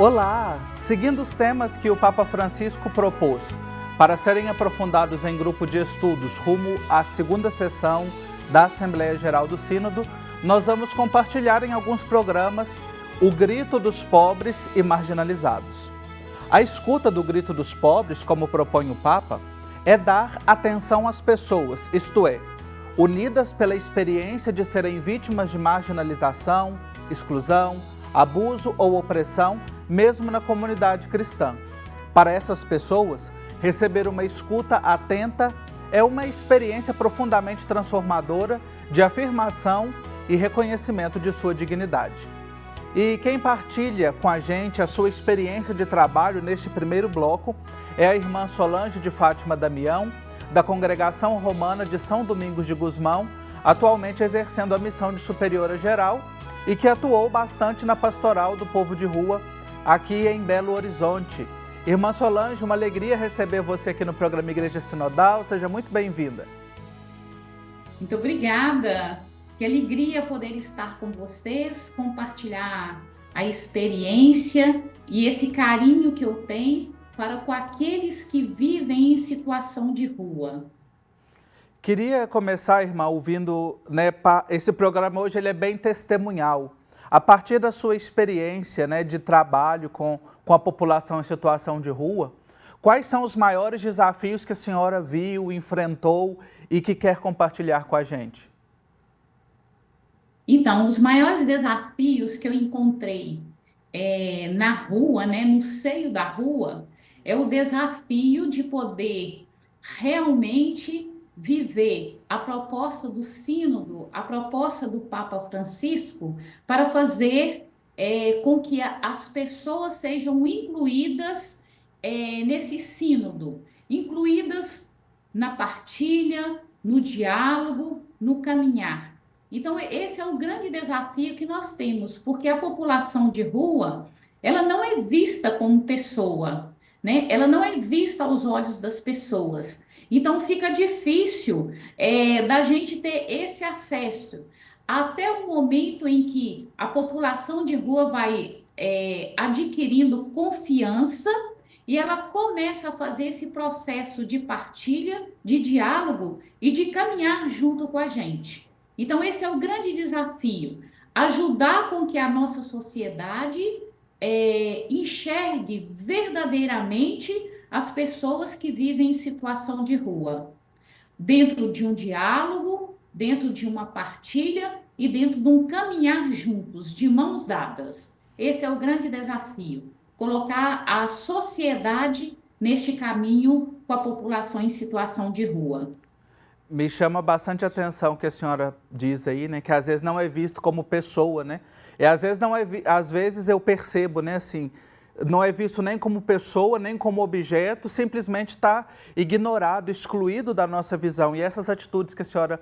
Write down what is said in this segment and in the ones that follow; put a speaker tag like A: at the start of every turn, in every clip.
A: Olá! Seguindo os temas que o Papa Francisco propôs para serem aprofundados em grupo de estudos rumo à segunda sessão da Assembleia Geral do Sínodo, nós vamos compartilhar em alguns programas o grito dos pobres e marginalizados. A escuta do grito dos pobres, como propõe o Papa, é dar atenção às pessoas, isto é, unidas pela experiência de serem vítimas de marginalização, exclusão, abuso ou opressão, mesmo na comunidade cristã. Para essas pessoas, receber uma escuta atenta é uma experiência profundamente transformadora de afirmação e reconhecimento de sua dignidade. E quem partilha com a gente a sua experiência de trabalho neste primeiro bloco é a irmã Solange de Fátima Damião, da Congregação Romana de São Domingos de Gusmão, atualmente exercendo a missão de superiora geral e que atuou bastante na pastoral do povo de rua aqui em Belo Horizonte. Irmã Solange, uma alegria receber você aqui no programa Igreja Sinodal. Seja muito bem-vinda.
B: Muito obrigada. Que alegria poder estar com vocês, compartilhar a experiência e esse carinho que eu tenho para com aqueles que vivem em situação de rua.
A: Queria começar, irmã, ouvindo, esse programa hoje ele é bem testemunhal. A partir da sua experiência, de trabalho com a população em situação de rua, quais são os maiores desafios que a senhora viu, enfrentou e que quer compartilhar com a gente?
B: Então, os maiores desafios que eu encontrei na rua, no seio da rua, é o desafio de poder realmente viver a proposta do Sínodo, a proposta do Papa Francisco, para fazer com que as pessoas sejam incluídas nesse Sínodo, incluídas na partilha, no diálogo, no caminhar. Então, esse é o grande desafio que nós temos, porque a população de rua, ela não é vista como pessoa, ela não é vista aos olhos das pessoas. Então, fica difícil da gente ter esse acesso até o momento em que a população de rua vai adquirindo confiança e ela começa a fazer esse processo de partilha, de diálogo e de caminhar junto com a gente. Então, esse é o grande desafio, ajudar com que a nossa sociedade enxergue verdadeiramente as pessoas que vivem em situação de rua, dentro de um diálogo, dentro de uma partilha e dentro de um caminhar juntos, de mãos dadas. Esse é o grande desafio, colocar a sociedade neste caminho com a população em situação de rua.
A: Me chama bastante atenção o que a senhora diz aí, que às vezes não é visto como pessoa, E às vezes eu percebo, assim, não é visto nem como pessoa, nem como objeto, simplesmente está ignorado, excluído da nossa visão. E essas atitudes que a senhora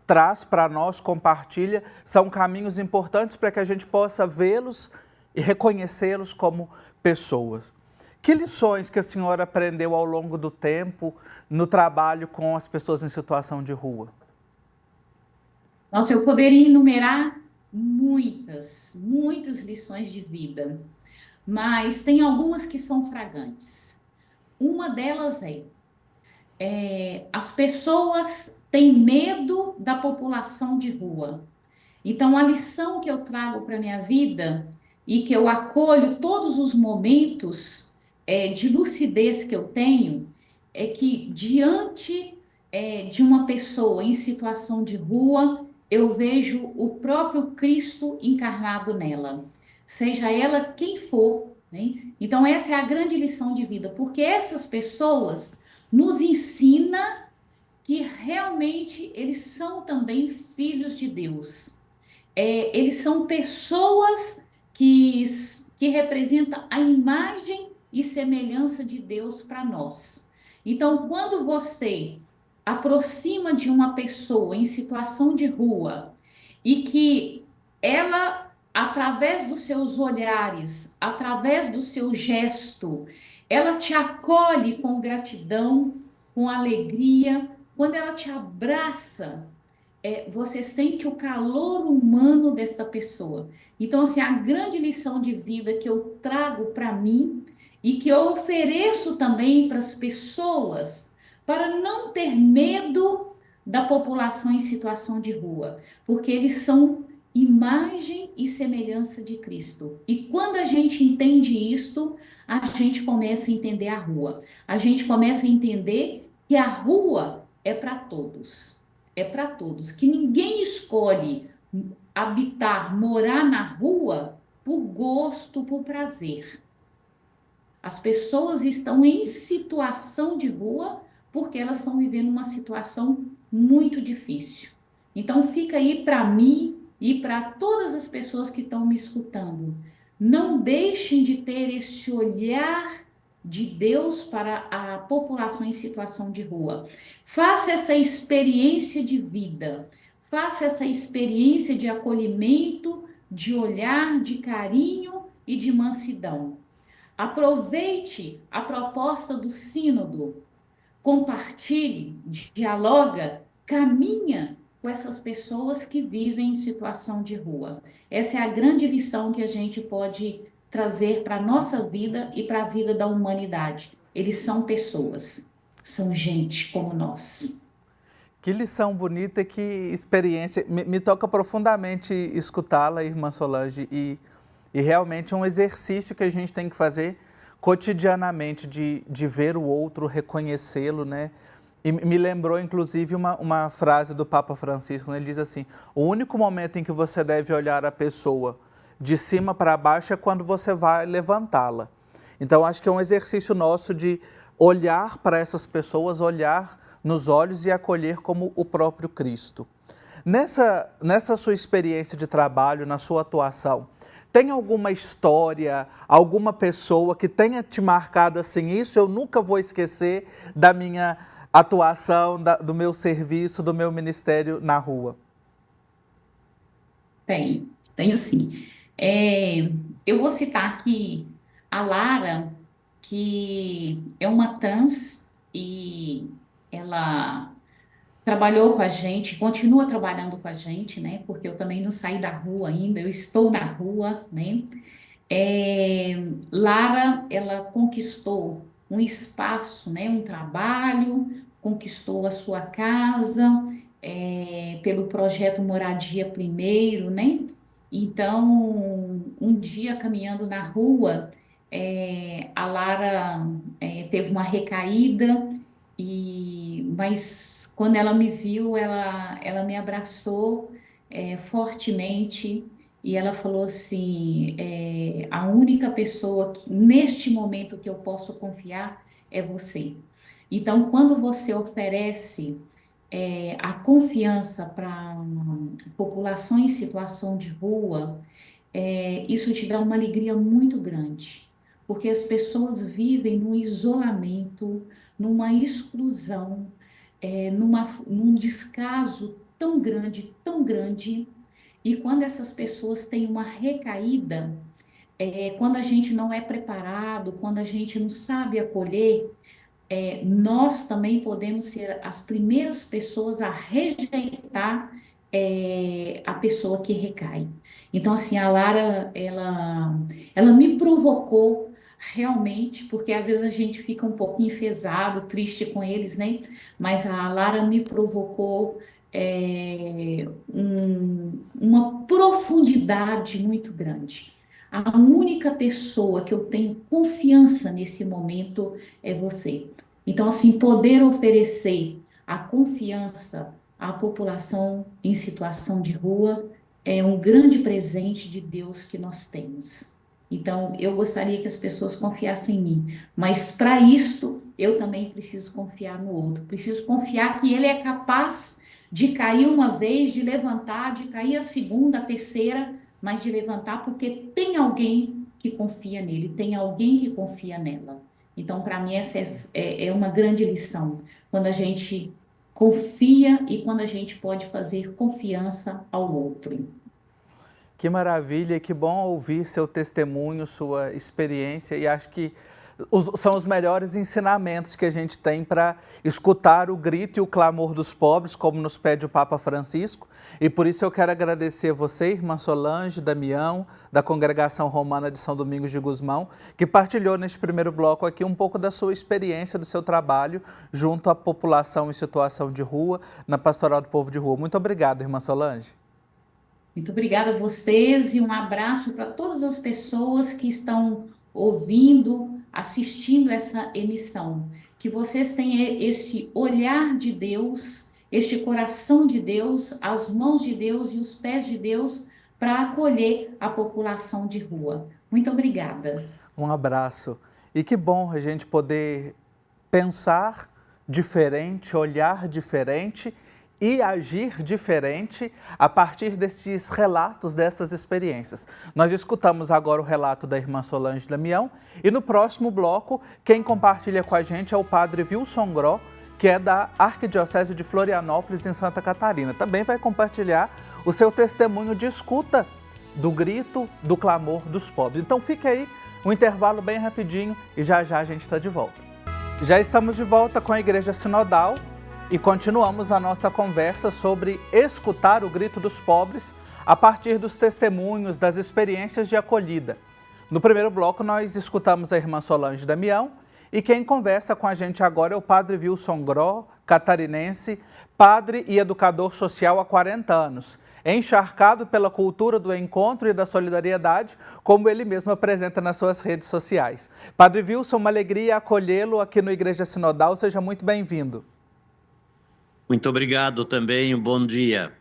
A: traz para nós, compartilha, são caminhos importantes para que a gente possa vê-los e reconhecê-los como pessoas. Que lições que a senhora aprendeu ao longo do tempo no trabalho com as pessoas em situação de rua?
B: Nossa, eu poderia enumerar muitas lições de vida, mas tem algumas que são fragantes. Uma delas as pessoas têm medo da população de rua. Então, a lição que eu trago para a minha vida e que eu acolho todos os momentos de lucidez que eu tenho, é que diante de uma pessoa em situação de rua, eu vejo o próprio Cristo encarnado nela, seja ela quem for. Então, essa é a grande lição de vida, porque essas pessoas nos ensinam que realmente eles são também filhos de Deus. Eles são pessoas que representam a imagem e semelhança de Deus para nós. Então, quando você aproxima de uma pessoa em situação de rua e que ela, através dos seus olhares, através do seu gesto, ela te acolhe com gratidão, com alegria, quando ela te abraça, você sente o calor humano dessa pessoa. Então, assim, a grande lição de vida que eu trago para mim e que eu ofereço também para as pessoas, para não ter medo da população em situação de rua, porque eles são imagem e semelhança de Cristo. E quando a gente entende isto, a gente começa a entender a rua. A gente começa a entender que a rua é para todos. É para todos. Que ninguém escolhe habitar, morar na rua por gosto, por prazer. As pessoas estão em situação de rua porque elas estão vivendo uma situação muito difícil. Então fica aí para mim e para todas as pessoas que estão me escutando. Não deixem de ter esse olhar de Deus para a população em situação de rua. Faça essa experiência de vida. Faça essa experiência de acolhimento, de olhar, de carinho e de mansidão. Aproveite a proposta do sínodo, compartilhe, dialoga, caminha com essas pessoas que vivem em situação de rua. Essa é a grande lição que a gente pode trazer para a nossa vida e para a vida da humanidade. Eles são pessoas, são gente como nós.
A: Que lição bonita, que experiência. Me toca profundamente escutá-la, irmã Solange, e realmente é um exercício que a gente tem que fazer cotidianamente, de ver o outro, reconhecê-lo, né? E me lembrou, inclusive, uma frase do Papa Francisco, né? Ele diz assim: o único momento em que você deve olhar a pessoa de cima para baixo é quando você vai levantá-la. Então, acho que é um exercício nosso de olhar para essas pessoas, olhar nos olhos e acolher como o próprio Cristo. Nessa sua experiência de trabalho, na sua atuação, tem alguma história, alguma pessoa que tenha te marcado assim, isso eu nunca vou esquecer da minha atuação, do meu serviço, do meu ministério na rua?
B: Tenho sim. É, eu vou citar aqui a Lara, que é uma trans e ela trabalhou com a gente, continua trabalhando com a gente, né? Porque eu também não saí da rua ainda, eu estou na rua, né? É, Lara, ela conquistou um espaço, né? Um trabalho, conquistou a sua casa, pelo projeto Moradia Primeiro, né? Então, um dia caminhando na rua, a Lara teve uma recaída, mas quando ela me viu, ela me abraçou fortemente e ela falou assim: a única pessoa que, neste momento que eu posso confiar é você. Então, quando você oferece a confiança para a população em situação de rua, isso te dá uma alegria muito grande, porque as pessoas vivem num isolamento, numa exclusão, num descaso tão grande, e quando essas pessoas têm uma recaída, quando a gente não é preparado, quando a gente não sabe acolher, nós também podemos ser as primeiras pessoas a rejeitar a pessoa que recai. Então, assim, a Lara, ela me provocou realmente, porque às vezes a gente fica um pouco enfesado, triste com eles, né? Mas a Lara me provocou uma profundidade muito grande. A única pessoa que eu tenho confiança nesse momento é você. Então, assim, poder oferecer a confiança à população em situação de rua é um grande presente de Deus que nós temos. Então, eu gostaria que as pessoas confiassem em mim, mas para isto, eu também preciso confiar no outro. Preciso confiar que ele é capaz de cair uma vez, de levantar, de cair a segunda, a terceira, mas de levantar porque tem alguém que confia nele, tem alguém que confia nela. Então, para mim, essa é uma grande lição. Quando a gente confia e quando a gente pode fazer confiança ao outro.
A: Que maravilha, que bom ouvir seu testemunho, sua experiência, e acho que são os melhores ensinamentos que a gente tem para escutar o grito e o clamor dos pobres, como nos pede o Papa Francisco. E por isso eu quero agradecer a você, irmã Solange, Damião, da Congregação Romana de São Domingos de Gusmão, que partilhou neste primeiro bloco aqui um pouco da sua experiência, do seu trabalho junto à população em situação de rua, na Pastoral do Povo de Rua. Muito obrigado, irmã Solange.
B: Muito obrigada a vocês e um abraço para todas as pessoas que estão ouvindo, assistindo essa emissão. Que vocês tenham esse olhar de Deus, este coração de Deus, as mãos de Deus e os pés de Deus para acolher a população de rua. Muito obrigada.
A: Um abraço. E que bom a gente poder pensar diferente, olhar diferente e agir diferente a partir desses relatos, dessas experiências. Nós escutamos agora o relato da irmã Solange Damião e no próximo bloco, quem compartilha com a gente é o padre Wilson Gró, que é da Arquidiocese de Florianópolis, em Santa Catarina. Também vai compartilhar o seu testemunho de escuta do grito, do clamor dos pobres. Então fique aí, um intervalo bem rapidinho e já já a gente está de volta. Já estamos de volta com a Igreja Sinodal e continuamos a nossa conversa sobre escutar o grito dos pobres a partir dos testemunhos, das experiências de acolhida. No primeiro bloco nós escutamos a irmã Solange Damião e quem conversa com a gente agora é o padre Wilson Gró, catarinense, padre e educador social há 40 anos, encharcado pela cultura do encontro e da solidariedade, como ele mesmo apresenta nas suas redes sociais. Padre Wilson, uma alegria acolhê-lo aqui no Igreja Sinodal, seja muito bem-vindo.
C: Muito obrigado também, um bom dia.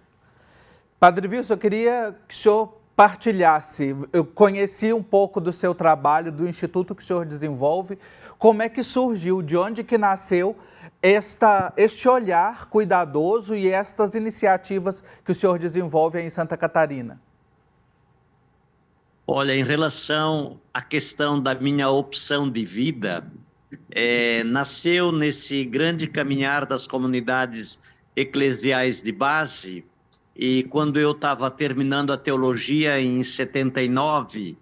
A: Padre Wilson, eu queria que o senhor partilhasse, eu conheci um pouco do seu trabalho, do instituto que o senhor desenvolve, como é que surgiu, de onde que nasceu este olhar cuidadoso e estas iniciativas que o senhor desenvolve aí em Santa Catarina?
C: Olha, em relação à questão da minha opção de vida, nasceu nesse grande caminhar das comunidades eclesiais de base, e quando eu estava terminando a teologia em 79,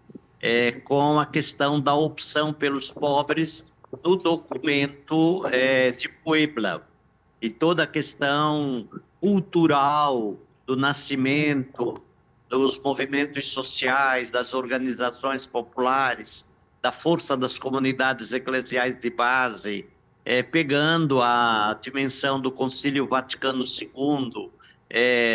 C: com a questão da opção pelos pobres no documento de Puebla, e toda a questão cultural do nascimento dos movimentos sociais, das organizações populares, da força das comunidades eclesiais de base, pegando a dimensão do Concílio Vaticano II,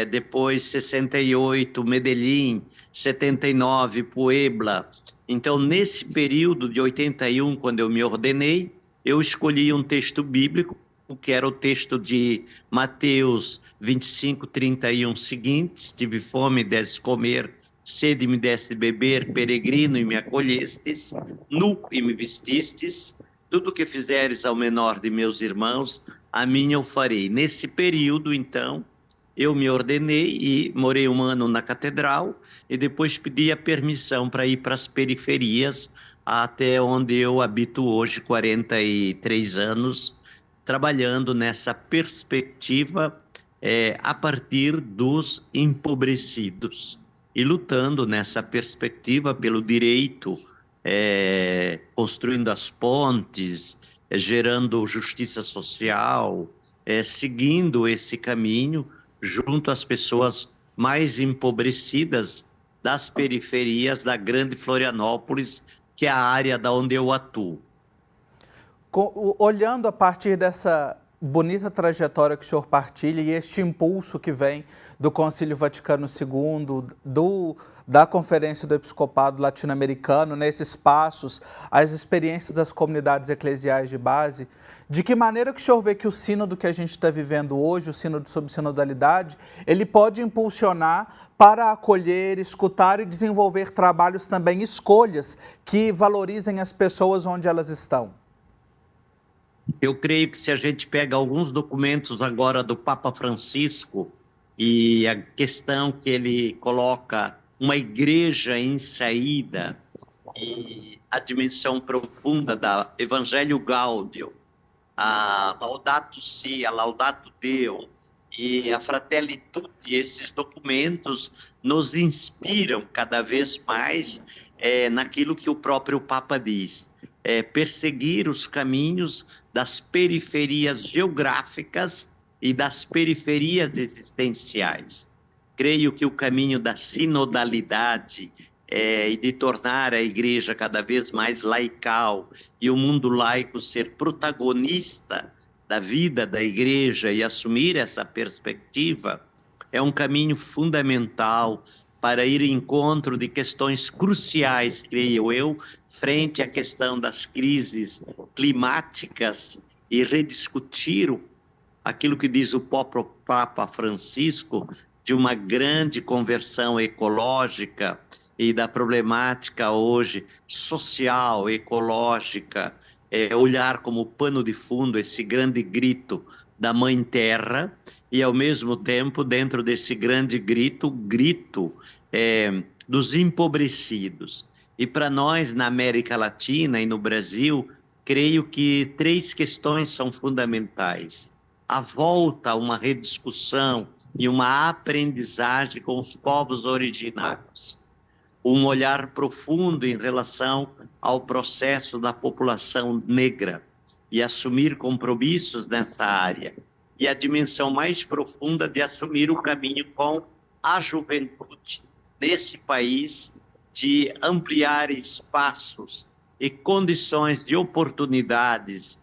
C: depois 68, Medellín, 79, Puebla. Então, nesse período de 81, quando eu me ordenei, eu escolhi um texto bíblico, que era o texto de Mateus 25, 31 seguintes: tive fome, deste comer, sede me deste beber, peregrino e me acolhestes, nu e me vestistes, tudo que fizeres ao menor de meus irmãos, a mim eu farei. Nesse período, então, eu me ordenei e morei um ano na catedral e depois pedi a permissão para ir para as periferias, até onde eu habito hoje, 43 anos, trabalhando nessa perspectiva a partir dos empobrecidos e lutando nessa perspectiva pelo direito, construindo as pontes, gerando justiça social, seguindo esse caminho junto às pessoas mais empobrecidas das periferias da grande Florianópolis, que é a área da onde eu atuo.
A: Olhando a partir dessa bonita trajetória que o senhor partilha e este impulso que vem do Concílio Vaticano II, da Conferência do Episcopado Latino-Americano, nesses passos, as experiências das comunidades eclesiais de base, de que maneira que o senhor vê que o sínodo que a gente está vivendo hoje, o sínodo sobre sinodalidade, ele pode impulsionar para acolher, escutar e desenvolver trabalhos também, escolhas que valorizem as pessoas onde elas estão?
C: Eu creio que se a gente pega alguns documentos agora do Papa Francisco e a questão que ele coloca uma igreja em saída e a dimensão profunda da Evangelho Gaudium, a Laudato Si, a Laudato Deum e a Fratelli Tutti, esses documentos nos inspiram cada vez mais naquilo que o próprio Papa diz. perseguir os caminhos das periferias geográficas e das periferias existenciais. Creio que o caminho da sinodalidade e de tornar a igreja cada vez mais laical e o mundo laico ser protagonista da vida da igreja e assumir essa perspectiva é um caminho fundamental para ir em encontro de questões cruciais, creio eu, frente à questão das crises climáticas e rediscutir aquilo que diz o próprio Papa Francisco, de uma grande conversão ecológica e da problemática hoje social, ecológica, olhar como pano de fundo esse grande grito da Mãe Terra e, ao mesmo tempo, dentro desse grande grito, o grito dos empobrecidos. E para nós, na América Latina e no Brasil, creio que 3 questões são fundamentais. A volta a uma rediscussão e uma aprendizagem com os povos originários. Um olhar profundo em relação ao processo da população negra e assumir compromissos nessa área. E a dimensão mais profunda de assumir o caminho com a juventude nesse país, de ampliar espaços e condições de oportunidades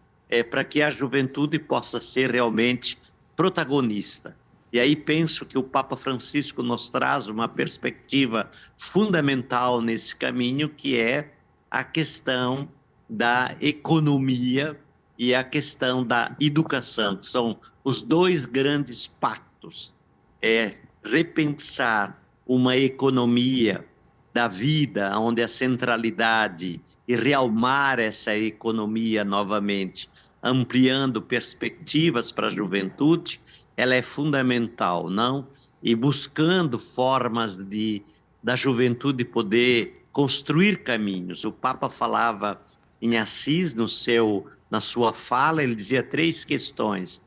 C: para que a juventude possa ser realmente protagonista. E aí penso que o Papa Francisco nos traz uma perspectiva fundamental nesse caminho, que é a questão da economia e a questão da educação, que são os 2 grandes pactos. Repensar uma economia da vida, onde a centralidade, e realmar essa economia novamente, ampliando perspectivas para a juventude, ela é fundamental, não? E buscando formas da juventude poder construir caminhos. O Papa falava em Assis, na sua fala, ele dizia 3 questões.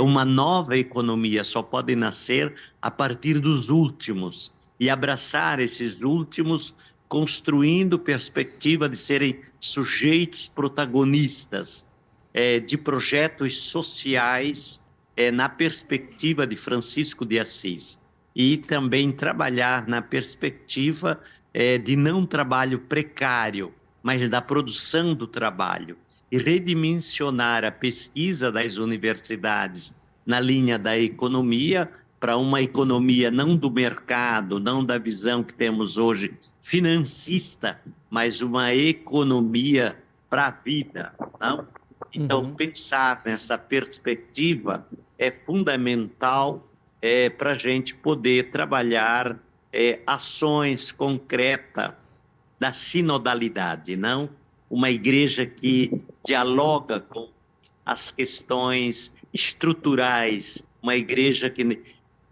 C: Uma nova economia só pode nascer a partir dos últimos, e abraçar esses últimos, construindo perspectiva de serem sujeitos protagonistas de projetos sociais, na perspectiva de Francisco de Assis, e também trabalhar na perspectiva de não trabalho precário, mas da produção do trabalho, e redimensionar a pesquisa das universidades na linha da economia, para uma economia não do mercado, não da visão que temos hoje financista, mas uma economia para a vida, não? Então, pensar nessa perspectiva é fundamental para a gente poder trabalhar ações concretas da sinodalidade, não? Uma igreja que dialoga com as questões estruturais, uma igreja que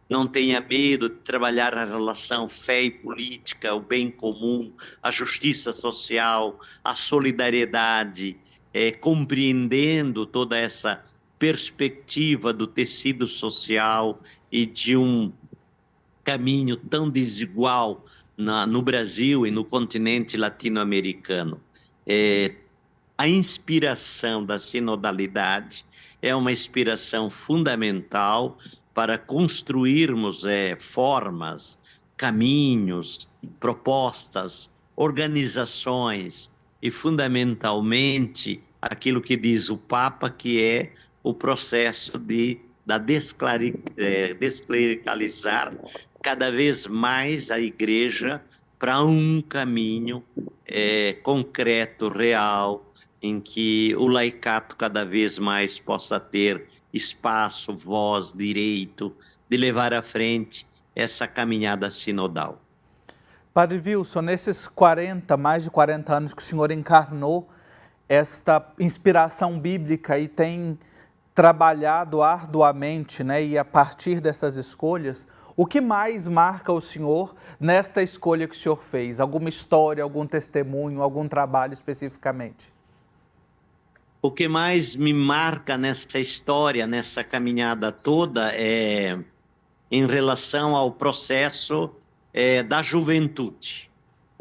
C: não tenha medo de trabalhar a relação fé e política, o bem comum, a justiça social, a solidariedade, compreendendo toda essa perspectiva do tecido social e de um caminho tão desigual no Brasil e no continente latino-americano. A inspiração da sinodalidade é uma inspiração fundamental para construirmos formas, caminhos, propostas, organizações e, fundamentalmente, aquilo que diz o Papa, que é o processo da desclericalizar cada vez mais a Igreja para um caminho concreto, real, em que o laicato cada vez mais possa ter espaço, voz, direito de levar à frente essa caminhada sinodal.
A: Padre Wilson, nesses mais de 40 anos que o senhor encarnou esta inspiração bíblica e tem trabalhado arduamente, né, e a partir dessas escolhas, o que mais marca o senhor nesta escolha que o senhor fez? Alguma história, algum testemunho, algum trabalho especificamente?
C: O que mais me marca nessa história, nessa caminhada toda, em relação ao processo da juventude.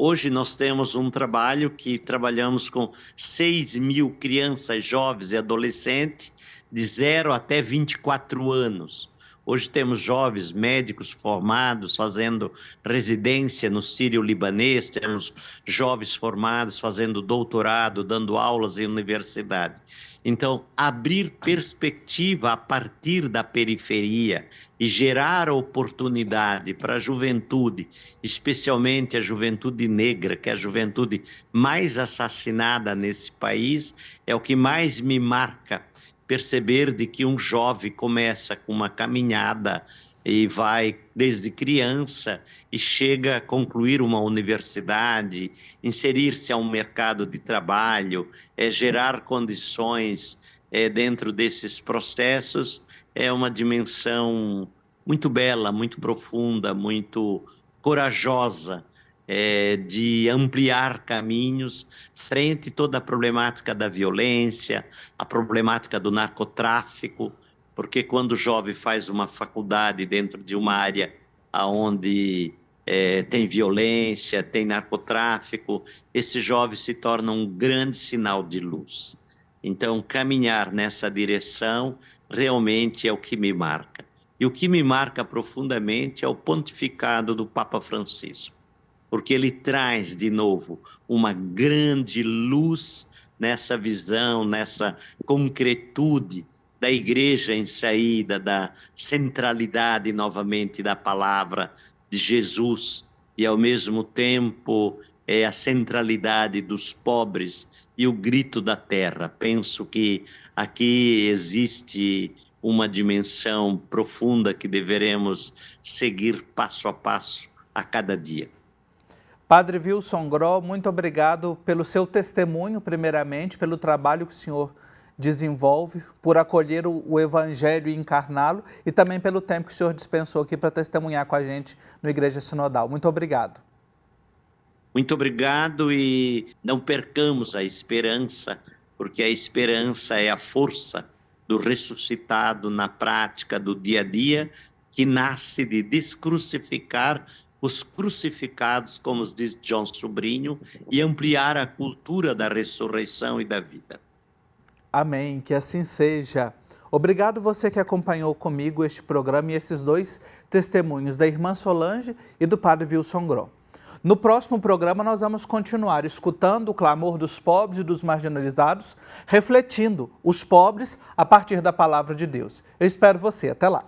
C: Hoje nós temos um trabalho que trabalhamos com 6.000 crianças, jovens e adolescentes de 0 até 24 anos. Hoje temos jovens médicos formados fazendo residência no Sírio-Libanês, temos jovens formados fazendo doutorado, dando aulas em universidade. Então, abrir perspectiva a partir da periferia e gerar oportunidade para a juventude, especialmente a juventude negra, que é a juventude mais assassinada nesse país, é o que mais me marca. Perceber de que um jovem começa com uma caminhada e vai desde criança e chega a concluir uma universidade, inserir-se a um mercado de trabalho, gerar condições dentro desses processos, é uma dimensão muito bela, muito profunda, muito corajosa, de ampliar caminhos frente a toda a problemática da violência, a problemática do narcotráfico, porque quando o jovem faz uma faculdade dentro de uma área onde tem violência, tem narcotráfico, esse jovem se torna um grande sinal de luz. Então, caminhar nessa direção realmente é o que me marca. E o que me marca profundamente é o pontificado do Papa Francisco, porque ele traz de novo uma grande luz nessa visão, nessa concretude da igreja em saída, da centralidade novamente da palavra de Jesus e ao mesmo tempo a centralidade dos pobres e o grito da terra. Penso que aqui existe uma dimensão profunda que deveremos seguir passo a passo a cada dia.
A: Padre Wilson Groh, muito obrigado pelo seu testemunho, primeiramente, pelo trabalho que o senhor desenvolve, por acolher o Evangelho e encarná-lo, e também pelo tempo que o senhor dispensou aqui para testemunhar com a gente no Igreja Sinodal. Muito obrigado.
C: Muito obrigado, e não percamos a esperança, porque a esperança é a força do ressuscitado na prática do dia a dia, que nasce de descrucificar os crucificados, como diz John Sobrinho, e ampliar a cultura da ressurreição e da vida.
A: Amém, que assim seja. Obrigado você que acompanhou comigo este programa e esses dois testemunhos da irmã Solange e do Padre Wilson Groh. No próximo programa nós vamos continuar escutando o clamor dos pobres e dos marginalizados, refletindo os pobres a partir da palavra de Deus. Eu espero você. Até lá.